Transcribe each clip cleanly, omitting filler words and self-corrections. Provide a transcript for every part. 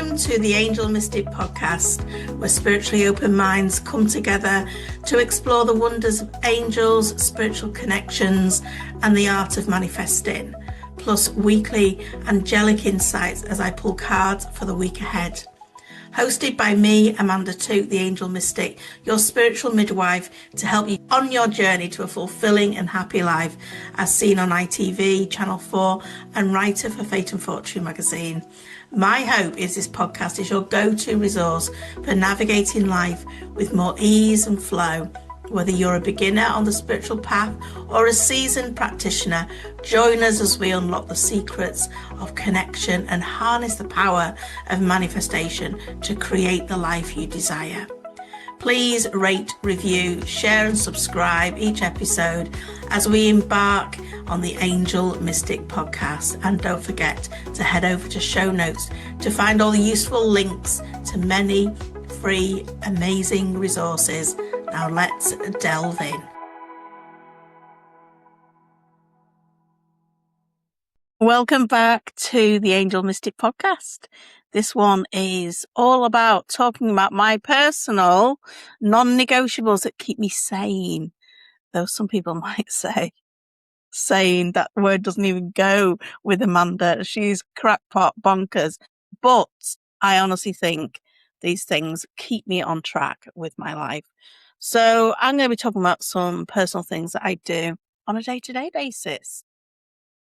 Welcome to the Angel Mystic podcast, where spiritually open minds come together to explore the wonders of angels, spiritual connections, and the art of manifesting, plus weekly angelic insights as I pull cards for the week ahead. Hosted by me, Amanda Tooke, the Angel Mystic, your spiritual midwife, to help you on your journey to a fulfilling and happy life, as seen on ITV, Channel 4, and writer for Fate and Fortune magazine. My hope is this podcast is your go-to resource for navigating life with more ease and flow. Whether you're a beginner on the spiritual path or a seasoned practitioner, join us as we unlock the secrets of connection and harness the power of manifestation to create the life you desire. Please rate, review, share and subscribe each episode as we embark on the Angel Mystic podcast. And don't forget to head over to show notes to find all the useful links to many free, amazing resources. Now let's delve in. Welcome back to the Angel Mystic podcast. This one is all about talking about my personal non-negotiables that keep me sane. Though some people might say sane, that word doesn't even go with Amanda. She's crackpot bonkers. But I honestly think these things keep me on track with my life. So I'm going to be talking about some personal things that I do on a day-to-day basis.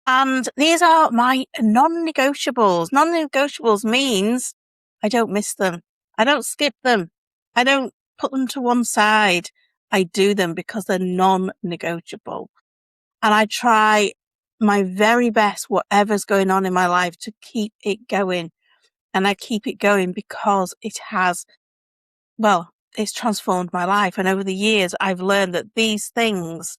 And these are my non-negotiables. Non-negotiables means I don't miss them. I don't skip them. I don't put them to one side. I do them because they're non-negotiable. And I try my very best, whatever's going on in my life, to keep it going. And I keep it going because it has, it's transformed my life. And over the years, I've learned that these things,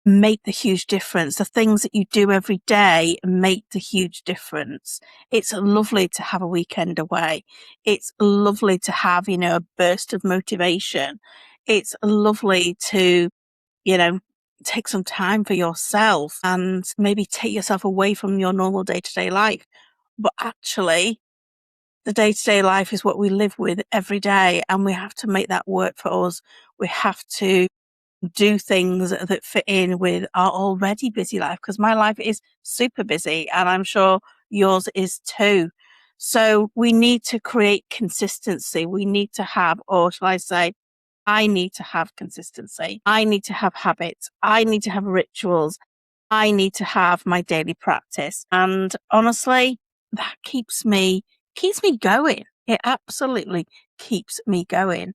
make the huge difference. The things that you do every day make the huge difference. It's lovely to have a weekend away. It's lovely to have, a burst of motivation. It's lovely to, take some time for yourself and maybe take yourself away from your normal day-to-day life. But actually, the day-to-day life is what we live with every day, and we have to make that work for us. We have to do things that fit in with our already busy life, because my life is super busy and I'm sure yours is too. So we need to create consistency. We need to have, or shall I say, I need to have consistency. I need to have habits. I need to have rituals. I need to have my daily practice. And honestly, that keeps me going. It absolutely keeps me going.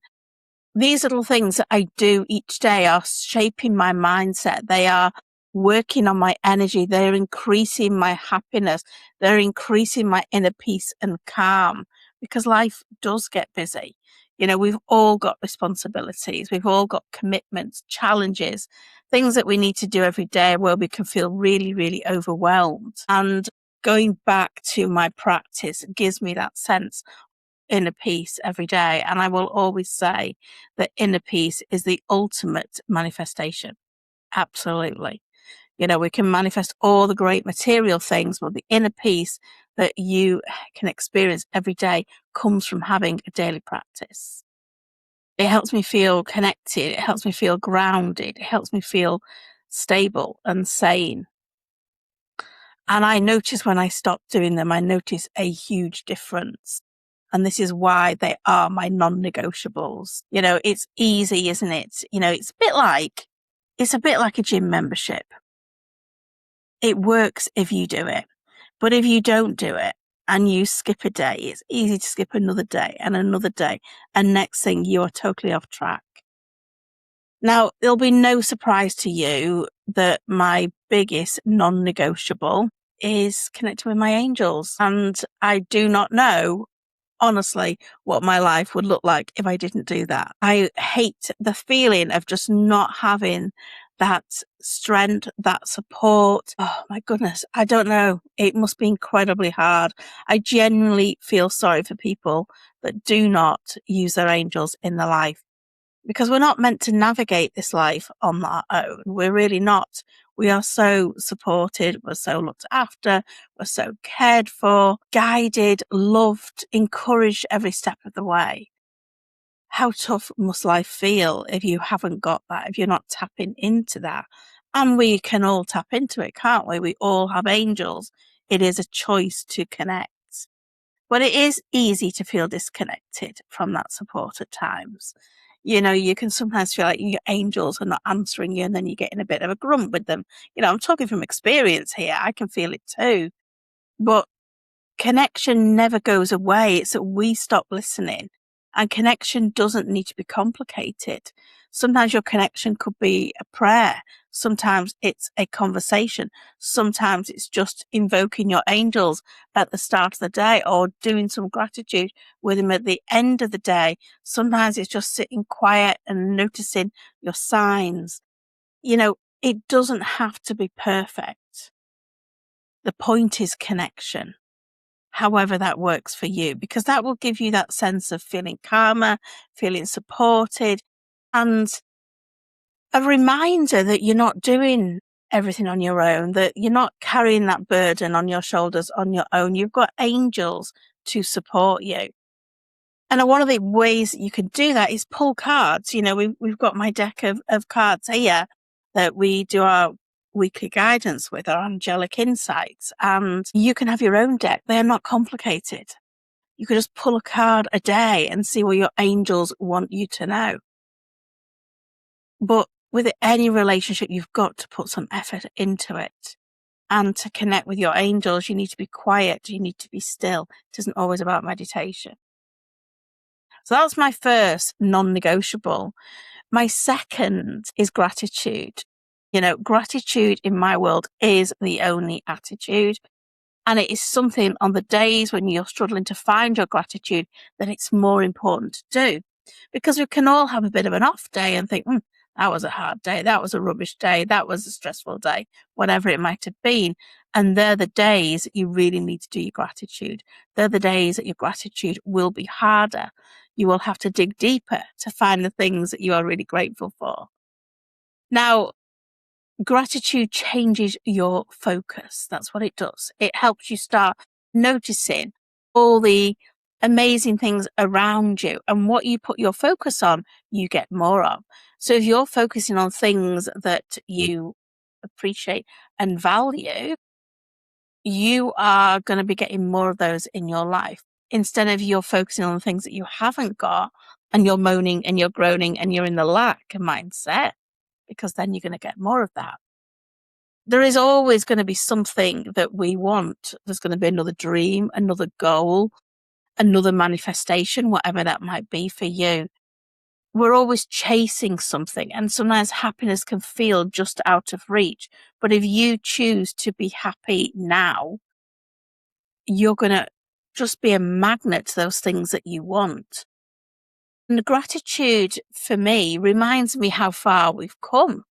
These little things that I do each day are shaping my mindset. They are working on my energy. They're increasing my happiness. They're increasing my inner peace and calm, because life does get busy. We've all got responsibilities. We've all got commitments, challenges, things that we need to do every day where we can feel really, really overwhelmed. And going back to my practice gives me that sense inner peace every day. And I will always say that inner peace is the ultimate manifestation. Absolutely. We can manifest all the great material things, but the inner peace that you can experience every day comes from having a daily practice. It helps me feel connected. It helps me feel grounded. It helps me feel stable and sane. And I notice when I stop doing them, I notice a huge difference. And this is why they are my non-negotiables. It's easy, isn't it? It's a bit like a gym membership. It works if you do it. But if you don't do it and you skip a day, it's easy to skip another day and another day. And next thing, you are totally off track. Now, there'll be no surprise to you that my biggest non-negotiable is connecting with my angels. And I do not know, honestly, what my life would look like if I didn't do that. I hate the feeling of just not having that strength, that support. Oh my goodness, I don't know. It must be incredibly hard. I genuinely feel sorry for people that do not use their angels in their life, because we're not meant to navigate this life on our own. We're really not. We are so supported, we're so looked after, we're so cared for, guided, loved, encouraged every step of the way. How tough must life feel if you haven't got that, if you're not tapping into that? And we can all tap into it, can't we? We all have angels. It is a choice to connect. But it is easy to feel disconnected from that support at times. You can sometimes feel like your angels are not answering you, and then you get in a bit of a grump with them. I'm talking from experience here. I can feel it too. But connection never goes away. It's that we stop listening. And connection doesn't need to be complicated. Sometimes your connection could be a prayer. Sometimes it's a conversation. Sometimes it's just invoking your angels at the start of the day or doing some gratitude with them at the end of the day. Sometimes it's just sitting quiet and noticing your signs. It doesn't have to be perfect. The point is connection. However that works for you, because that will give you that sense of feeling calmer, feeling supported, and a reminder that you're not doing everything on your own, that you're not carrying that burden on your shoulders on your own. You've got angels to support you. And one of the ways that you can do that is pull cards. We've got my deck of cards here that we do our weekly guidance with, our angelic insights, and you can have your own deck. They're not complicated. You could just pull a card a day and see what your angels want you to know. But with any relationship, you've got to put some effort into it. And to connect with your angels, you need to be quiet. You need to be still. It isn't always about meditation. So that's my first non-negotiable. My second is gratitude. Gratitude in my world is the only attitude. And it is something on the days when you're struggling to find your gratitude that it's more important to do. Because we can all have a bit of an off day and think, that was a hard day. That was a rubbish day. That was a stressful day, whatever it might have been. And they're the days that you really need to do your gratitude. They're the days that your gratitude will be harder. You will have to dig deeper to find the things that you are really grateful for. Now, gratitude changes your focus. That's what it does. It helps you start noticing all the amazing things around you, and what you put your focus on, you get more of. So if you're focusing on things that you appreciate and value, you are going to be getting more of those in your life, instead of you're focusing on the things that you haven't got and you're moaning and you're groaning and you're in the lack mindset, because then you're going to get more of that. There is always going to be something that we want. There's going to be another dream, another goal, another manifestation, whatever that might be for you. We're always chasing something, and sometimes happiness can feel just out of reach. But if you choose to be happy now, you're going to just be a magnet to those things that you want. And gratitude for me reminds me how far we've come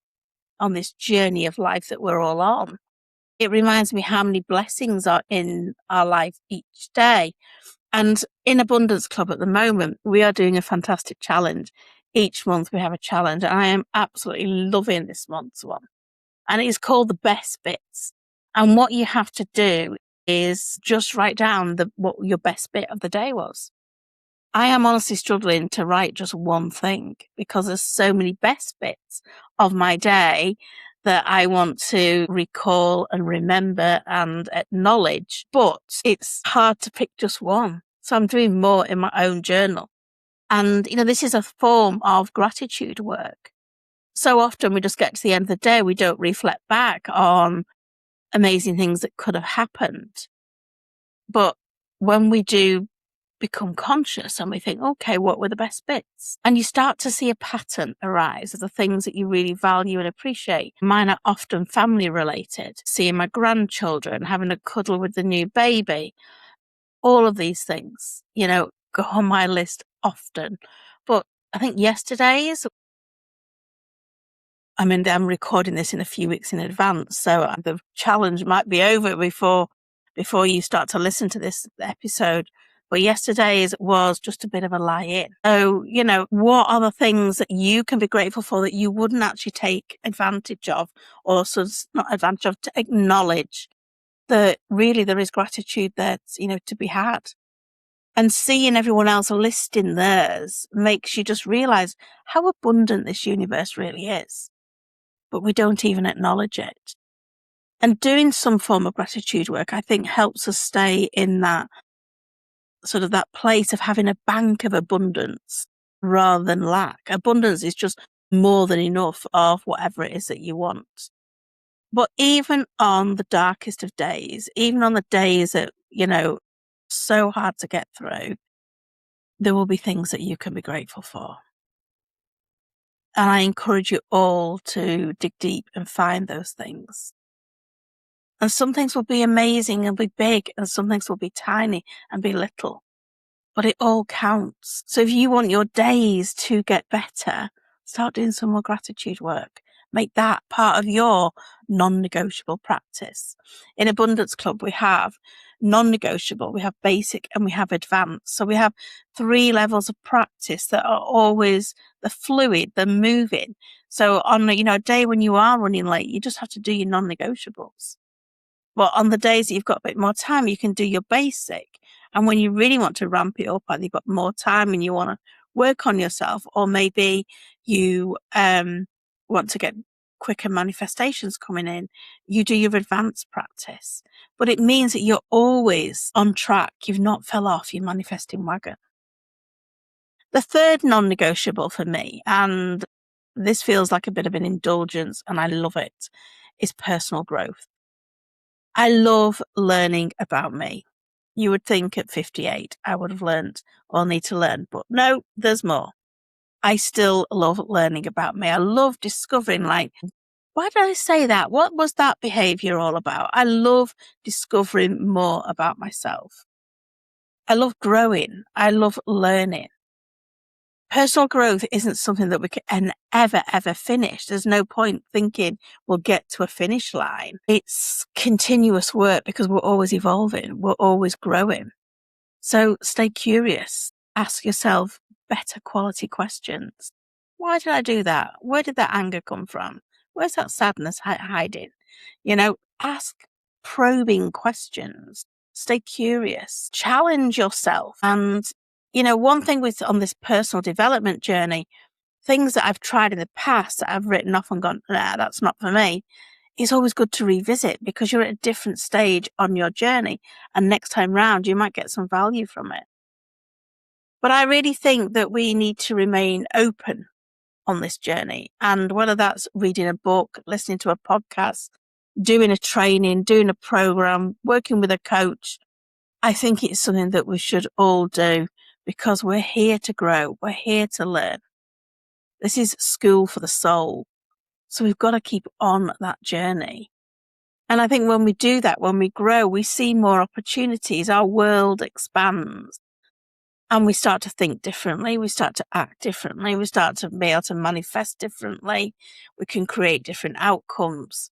on this journey of life that we're all on. It reminds me how many blessings are in our life each day. And in Abundance Club at the moment, we are doing a fantastic challenge. Each month we have a challenge, and I am absolutely loving this month's one. And it is called The Best Bits. And what you have to do is just write down what your best bit of the day was. I am honestly struggling to write just one thing, because there's so many best bits of my day that I want to recall and remember and acknowledge, but it's hard to pick just one. So I'm doing more in my own journal. And, this is a form of gratitude work. So often we just get to the end of the day, we don't reflect back on amazing things that could have happened. But when we do become conscious and we think, okay, what were the best bits? And you start to see a pattern arise of the things that you really value and appreciate. Mine are often family related, seeing my grandchildren, having a cuddle with the new baby. All of these things, go on my list often. But I think I'm recording this in a few weeks in advance, so the challenge might be over before you start to listen to this episode. but yesterday's was just a bit of a lie-in. So, what are the things that you can be grateful for that you wouldn't actually take advantage of, or not advantage of, to acknowledge that really there is gratitude there, to be had. And seeing everyone else listing theirs makes you just realize how abundant this universe really is, but we don't even acknowledge it. And doing some form of gratitude work, I think, helps us stay in that sort of that place of having a bank of abundance rather than lack. Abundance is just more than enough of whatever it is that you want. But even on the darkest of days, even on the days that, so hard to get through, there will be things that you can be grateful for. And I encourage you all to dig deep and find those things. And some things will be amazing and be big, and some things will be tiny and be little. But it all counts. So if you want your days to get better, start doing some more gratitude work. Make that part of your non-negotiable practice. In Abundance Club, we have non-negotiable, we have basic, and we have advanced. So we have 3 levels of practice that are always, they're fluid, they're moving. So on a day when you are running late, you just have to do your non-negotiables. But on the days that you've got a bit more time, you can do your basic. And when you really want to ramp it up, either you've got more time and you want to work on yourself, or maybe you want to get quicker manifestations coming in, you do your advanced practice. But it means that you're always on track. You've not fell off your manifesting wagon. The third non-negotiable for me, and this feels like a bit of an indulgence and I love it, is personal growth. I love learning about me. You would think at 58 I would have learned or need to learn, but no, there's more. I still love learning about me. I love discovering, why did I say that? What was that behavior all about? I love discovering more about myself. I love growing. I love learning. Personal growth isn't something that we can ever finish. There's no point thinking we'll get to a finish line. It's continuous work because we're always evolving. We're always growing. So stay curious. Ask yourself better quality questions. Why did I do that? Where did that anger come from? Where's that sadness hiding? Ask probing questions. Stay curious. Challenge yourself. And one thing on this personal development journey, things that I've tried in the past that I've written off and gone, nah, that's not for me. It's always good to revisit because you're at a different stage on your journey. And next time round, you might get some value from it. But I really think that we need to remain open on this journey. And whether that's reading a book, listening to a podcast, doing a training, doing a program, working with a coach, I think it's something that we should all do because we're here to grow. We're here to learn. This is school for the soul. So we've got to keep on that journey. And I think when we do that, when we grow, we see more opportunities. Our world expands and we start to think differently. We start to act differently. We start to be able to manifest differently. We can create different outcomes.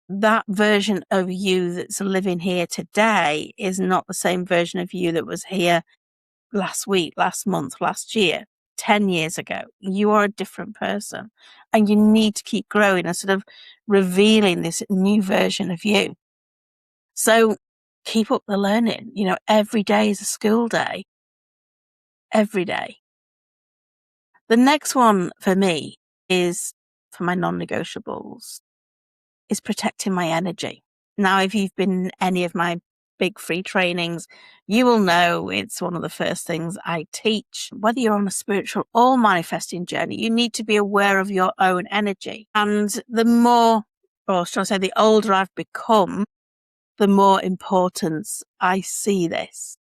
That version of you that's living here today is not the same version of you that was here last week, last month, last year, 10 years ago. You are a different person and you need to keep growing and sort of revealing this new version of you. So keep up the learning. Every day is a school day. Every day. The next one for me is, for my non-negotiables, is protecting my energy. Now, if you've been in any of my big free trainings, you will know it's one of the first things I teach. Whether you're on a spiritual or manifesting journey, you need to be aware of your own energy. And the more, or shall I say, the older I've become, the more importance I see this.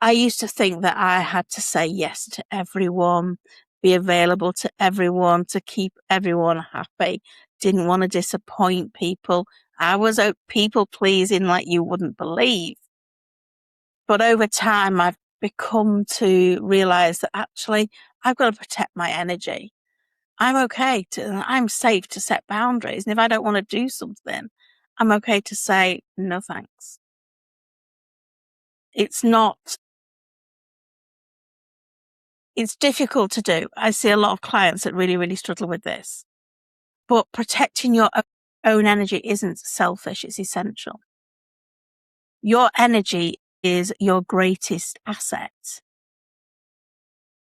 I used to think that I had to say yes to everyone, be available to everyone, to keep everyone happy. Didn't want to disappoint people. I was out people pleasing like you wouldn't believe. But over time, I've become to realize that actually I've got to protect my energy. I'm safe to set boundaries. And if I don't want to do something, I'm okay to say no thanks. It's not It's difficult to do. I see a lot of clients that really, really struggle with this. But protecting your own energy isn't selfish, it's essential. Your energy is your greatest asset.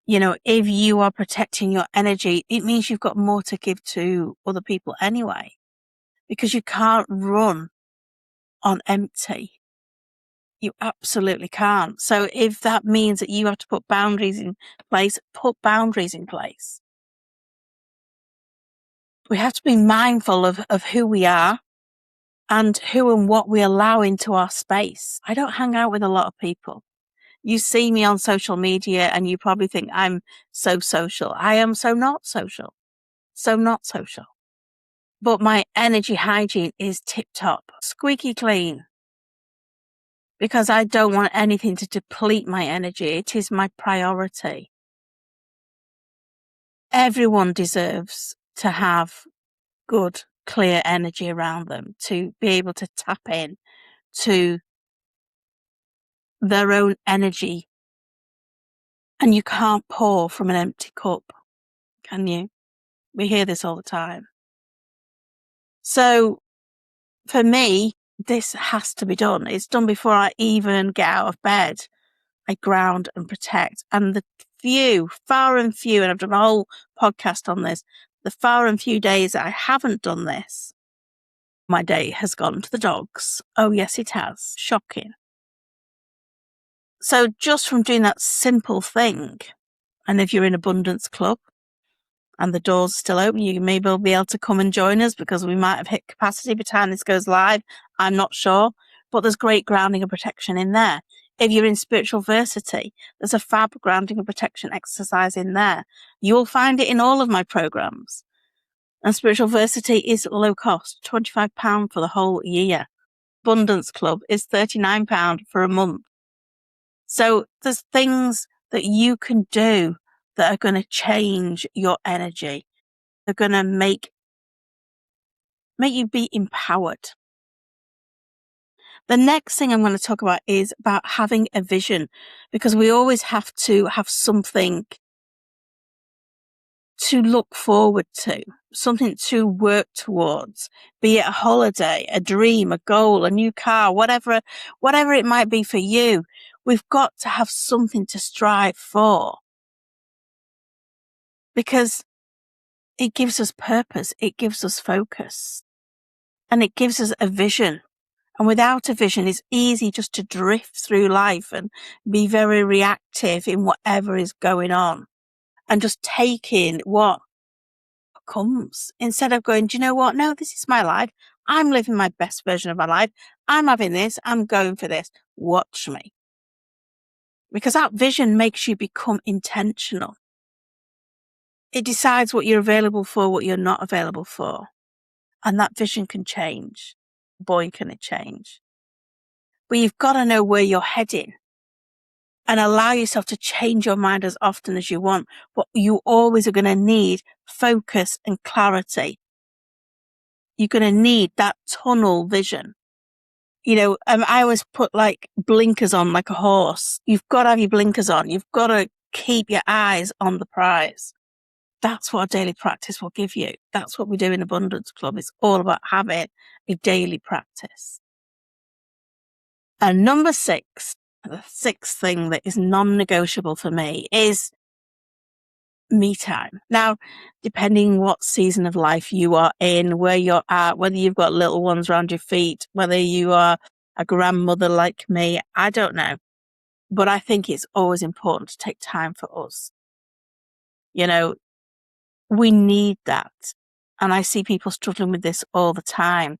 If you are protecting your energy, it means you've got more to give to other people anyway, because you can't run on empty. You absolutely can't. So if that means that you have to put boundaries in place, put boundaries in place. We have to be mindful of who we are and who and what we allow into our space. I don't hang out with a lot of people. You see me on social media and you probably think I'm so social. I am so not social. So not social. But my energy hygiene is tip top, squeaky clean, because I don't want anything to deplete my energy. It is my priority. Everyone deserves to have good, clear energy around them, to be able to tap in to their own energy. And you can't pour from an empty cup, can you? We hear this all the time. So for me, this has to be done. It's done before I even get out of bed. I ground and protect. And the far and few, and I've done a whole podcast on this, the far and few days that I haven't done this, my day has gone to the dogs. Oh, yes, it has. Shocking. So just from doing that simple thing, and if you're in Abundance Club and the doors are still open, you maybe will be able to come and join us, because we might have hit capacity by the time this goes live. I'm not sure, but there's great grounding and protection in there. If you're in Spiritual Versity, there's a fab grounding and protection exercise in there. You'll find it in all of my programs. And Spiritual Versity is low cost, £25 for the whole year. Abundance Club is £39 for a month. So there's things that you can do that are going to change your energy. They're going to make you be empowered. The next thing I'm going to talk about is about having a vision, because we always have to have something to look forward to, something to work towards, be it a holiday, a dream, a goal, a new car, whatever it might be for you. We've got to have something to strive for, because it gives us purpose, it gives us focus, and it gives us a vision. And without a vision, it's easy just to drift through life and be very reactive in whatever is going on, and just take in what comes, instead of going, do you know what? No, this is my life. I'm living my best version of my life. I'm having this. I'm going for this. Watch me. Because that vision makes you become intentional. It decides what you're available for, what you're not available for. And that vision can change. Boy, can it change. But you've got to know where you're heading and allow yourself to change your mind as often as you want. But you always are going to need focus and clarity. You're going to need that tunnel vision. I always put like blinkers on like a horse. You've got to have your blinkers on. You've got to keep your eyes on the prize. That's what a daily practice will give you. That's what we do in Abundance Club. It's all about having a daily practice. And number 6, the 6th thing that is non-negotiable for me is me time. Now, depending what season of life you are in, where you're at, whether you've got little ones around your feet, whether you are a grandmother like me, I don't know. But I think it's always important to take time for us. We need that. And I see people struggling with this all the time,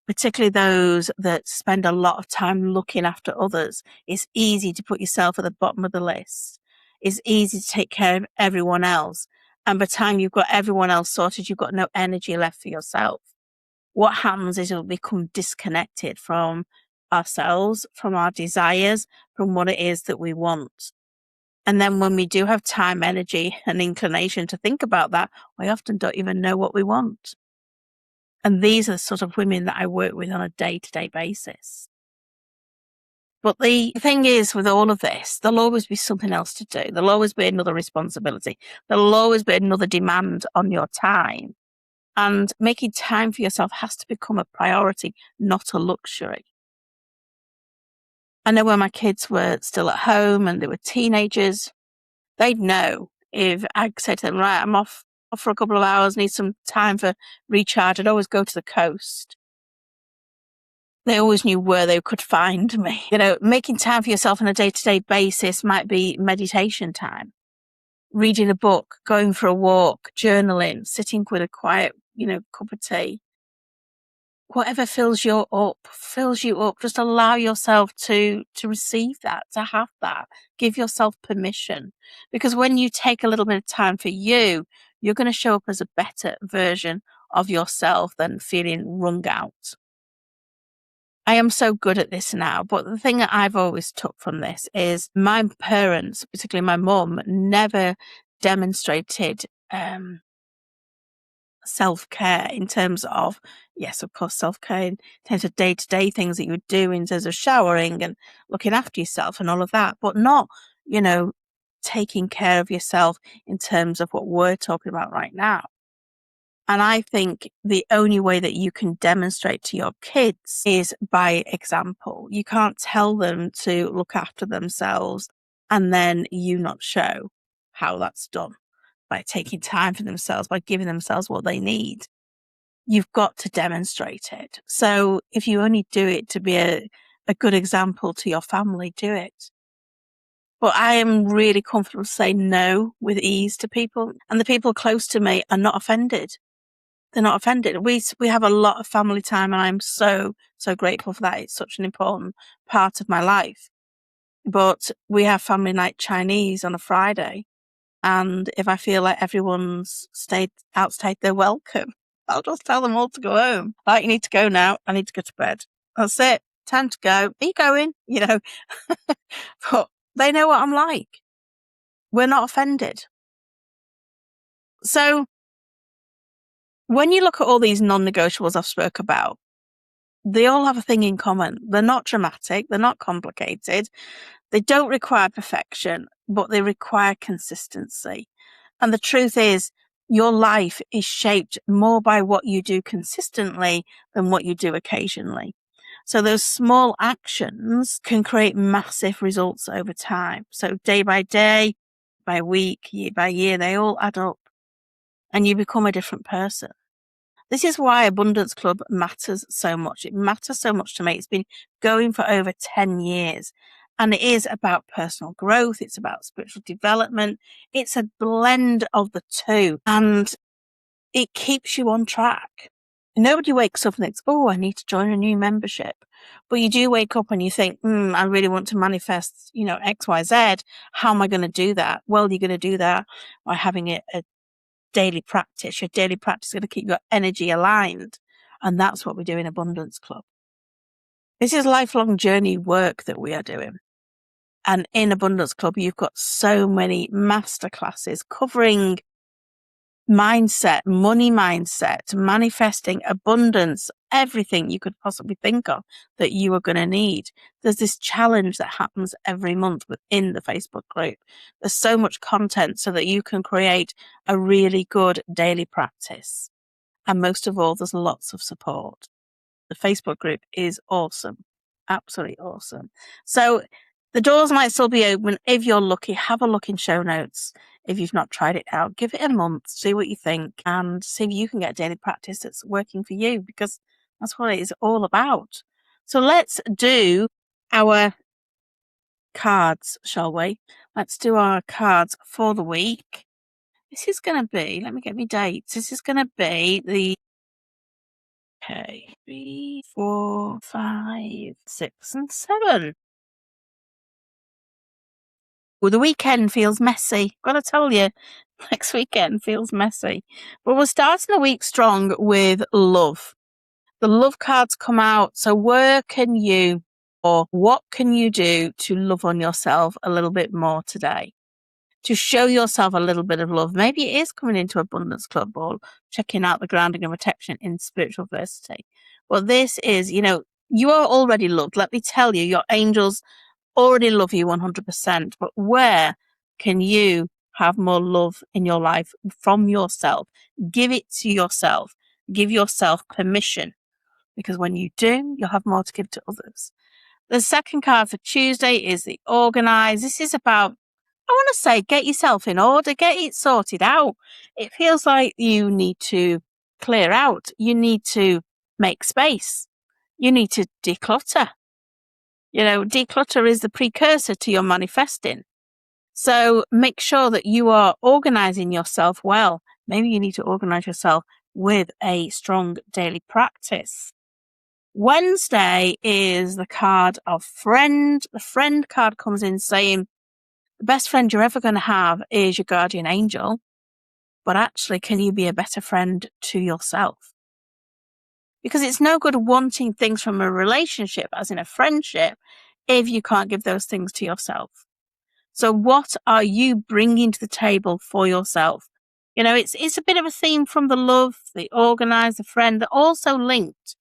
particularly those that spend a lot of time looking after others. It's easy to put yourself at the bottom of the list. It's easy to take care of everyone else. And by the time you've got everyone else sorted, you've got no energy left for yourself. What happens is you'll become disconnected from ourselves, from our desires, from what it is that we want. And then when we do have time, energy, and inclination to think about that, we often don't even know what we want. And these are the sort of women that I work with on a day-to-day basis. But the thing is, with all of this, there'll always be something else to do. There'll always be another responsibility. There'll always be another demand on your time. And making time for yourself has to become a priority, not a luxury. I know when my kids were still at home and they were teenagers, they'd know if I said to them, right, I'm off for a couple of hours, need some time for recharge, I'd always go to the coast. They always knew where they could find me. Making time for yourself on a day-to-day basis might be meditation time, reading a book, going for a walk, journaling, sitting with a quiet, cup of tea. Whatever fills you up. Just allow yourself to receive that, to have that. Give yourself permission. Because when you take a little bit of time for you, you're going to show up as a better version of yourself than feeling wrung out. I am so good at this now, but the thing that I've always took from this is my parents, particularly my mum, never demonstrated self-care in terms of, yes, of course, self-care in terms of day-to-day things that you would do in terms of showering and looking after yourself and all of that, but not, taking care of yourself in terms of what we're talking about right now. And I think the only way that you can demonstrate to your kids is by example. You can't tell them to look after themselves and then you not show how that's done by taking time for themselves, by giving themselves what they need. You've got to demonstrate it. So if you only do it to be a good example to your family, do it. But I am really comfortable saying no with ease to people. And the people close to me are not offended. They're not offended. We have a lot of family time and I'm so, so grateful for that. It's such an important part of my life. But we have family night Chinese on a Friday. And if I feel like everyone's outstayed their welcome, I'll just tell them all to go home. Like, you need to go now. I need to go to bed. That's it. Time to go. Are you going? But they know what I'm like. We're not offended. So when you look at all these non-negotiables I've spoke about, they all have a thing in common. They're not dramatic. They're not complicated. They don't require perfection, but they require consistency. And the truth is, your life is shaped more by what you do consistently than what you do occasionally. So those small actions can create massive results over time. So day by day, by week, year by year, they all add up and you become a different person. This is why Abundance Club matters so much. It matters so much to me. It's been going for over 10 years. And it is about personal growth. It's about spiritual development. It's a blend of the two. And it keeps you on track. Nobody wakes up and thinks, oh, I need to join a new membership. But you do wake up and you think, I really want to manifest, X, Y, Z. How am I going to do that? Well, you're going to do that by having a daily practice. Your daily practice is going to keep your energy aligned. And that's what we do in Abundance Club. This is lifelong journey work that we are doing. And in Abundance Club, you've got so many masterclasses covering mindset, money mindset, manifesting abundance, everything you could possibly think of that you are going to need. There's this challenge that happens every month within the Facebook group. There's so much content so that you can create a really good daily practice. And most of all, there's lots of support. The Facebook group is awesome. Absolutely awesome. So the doors might still be open. If you're lucky, have a look in show notes. If you've not tried it out, give it a month, see what you think, and see if you can get a daily practice that's working for you, because that's what it is all about. So let's do our cards, shall we? Let's do our cards for the week. This is going to be, let me get my dates. This is going to be the 3, 4, 5, 6, and 7. Well, the weekend feels messy. Gotta tell you, next weekend feels messy. But we're starting the week strong with love. The love cards come out. So what can you do to love on yourself a little bit more today? To show yourself a little bit of love. Maybe it is coming into Abundance Club or checking out the grounding and protection in spiritual diversity. Well, this is, You are already loved. Let me tell you, your angels already love you 100%. But where can you have more love in your life from yourself? Give it to yourself. Give yourself permission, because when you do, you'll have more to give to others. The second card for Tuesday is the Organize. This is about, I want to say, get yourself in order, get it sorted out. It feels like you need to clear out. You need to make space. You need to declutter. Declutter is the precursor to your manifesting. So make sure that you are organizing yourself well. Maybe you need to organize yourself with a strong daily practice. Wednesday is the card of Friend. The Friend card comes in saying the best friend you're ever going to have is your guardian angel. But actually, can you be a better friend to yourself? Because it's no good wanting things from a relationship, as in a friendship, if you can't give those things to yourself. So what are you bringing to the table for yourself? It's a bit of a theme from the love, the organize, the friend. They're also linked.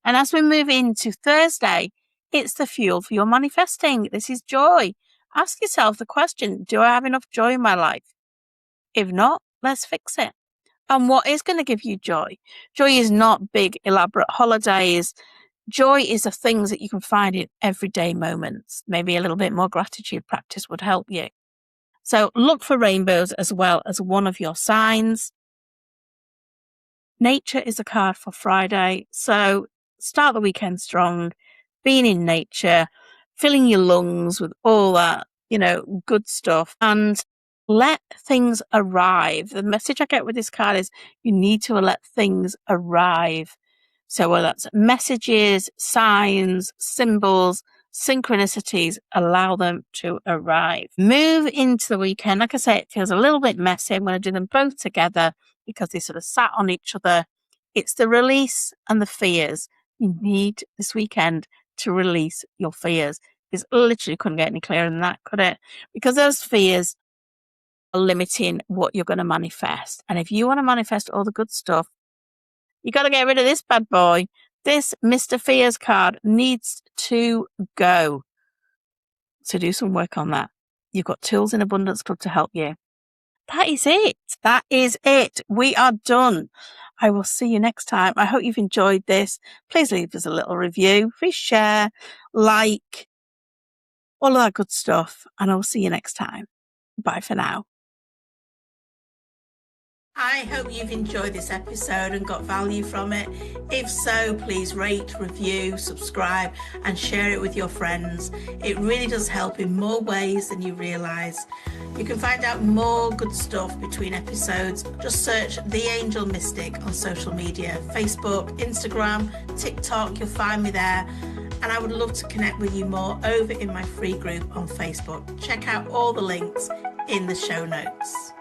And as we move into Thursday, it's the fuel for your manifesting. This is joy. Ask yourself the question, do I have enough joy in my life? If not, let's fix it. And what is going to give you joy? Joy is not big, elaborate holidays. Joy is the things that you can find in everyday moments. Maybe a little bit more gratitude practice would help you. So look for rainbows as well as one of your signs. Nature is a card for Friday. So start the weekend strong, being in nature, filling your lungs with all that, good stuff, and let things arrive. The message I get with this card is you need to let things arrive. So whether that's messages, signs, symbols, synchronicities, allow them to arrive. Move into the weekend. Like I say, it feels a little bit messy. I'm going to do them both together because they sort of sat on each other. It's the release and the fears. You need this weekend to release your fears. It literally couldn't get any clearer than that, could it? Because those fears are limiting what you're going to manifest. And if you want to manifest all the good stuff, you got to get rid of this bad boy. This Mr. Fears card needs to go. So do some work on that. You've got Tools in Abundance Club to help you. That is it. That is it. We are done. I will see you next time. I hope you've enjoyed this. Please leave us a little review. Please share, like, all of that good stuff. And I will see you next time. Bye for now. I hope you've enjoyed this episode and got value from it. If so, please rate, review, subscribe and share it with your friends. It really does help in more ways than you realise. You can find out more good stuff between episodes. Just search The Angel Mystic on social media, Facebook, Instagram, TikTok, you'll find me there. And I would love to connect with you more over in my free group on Facebook. Check out all the links in the show notes.